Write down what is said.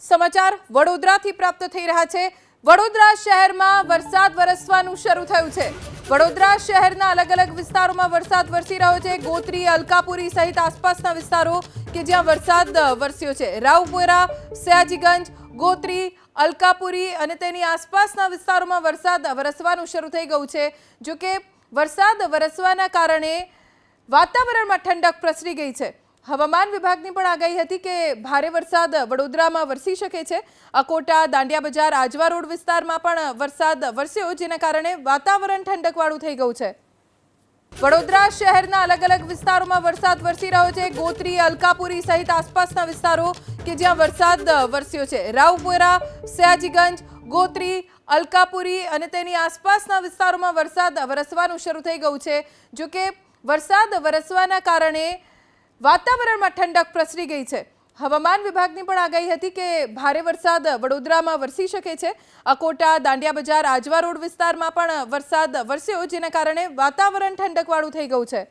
સમાચાર વડોદરાથી પ્રાપ્ત થઈ રહ્યા છે। વડોદરા શહેરમાં વરસાદ વરસવાનું શરૂ થયું છે। વડોદરા શહેરના અલગ અલગ વિસ્તારોમાં વરસાદ વરસી રહ્યો છે। ગોત્રી, અલકાપુરી સહિત આસપાસના વિસ્તારો કે જ્યાં વરસાદ વરસ્યો છે। રાવપુરા, સયાજીગંજ, ગોત્રી, અલકાપુરી અને તેની આસપાસના વિસ્તારોમાં વરસાદ વરસવાનું શરૂ થઈ ગયું છે। જો કે વરસાદ વરસવાના કારણે વાતાવરણમાં ઠંડક પ્રસરી ગઈ છે। હવામાન વિભાગની પણ આગાહી હતી કે ભારે વરસાદ વડોદરામાં વરસી શકે છે। અકોટા, દાંડિયા બજાર, આજવા રોડ વિસ્તારમાં પણ વરસાદ વરસ્યો, જેના કારણે વાતાવરણ ઠંડકવાળું થઈ ગયું છે। વડોદરા શહેરના અલગ અલગ વિસ્તારોમાં વરસાદ વરસી રહ્યો છે। ગોત્રી, અલકાપુરી સહિત આસપાસના વિસ્તારો કે જ્યાં વરસાદ વરસ્યો છે। રાવપુરા, સયાજીગંજ, ગોત્રી, અલકાપુરી અને તેની આસપાસના વિસ્તારોમાં વરસાદ વરસવાનું શરૂ થઈ ગયું છે। જો કે વરસાદ વરસવાના કારણે વાતાવરણમાં ઠંડક પ્રસરી ગઈ છે। હવામાન વિભાગની પણ આગાહી હતી કે ભારે વરસાદ વડોદરામાં વરસી શકે છે। અકોટા, દાંડિયા બજાર, આજવા રોડ વિસ્તારમાં પણ વરસાદ વરસ્યો, જેના કારણે વાતાવરણ ઠંડકવાળું થઈ ગયું છે।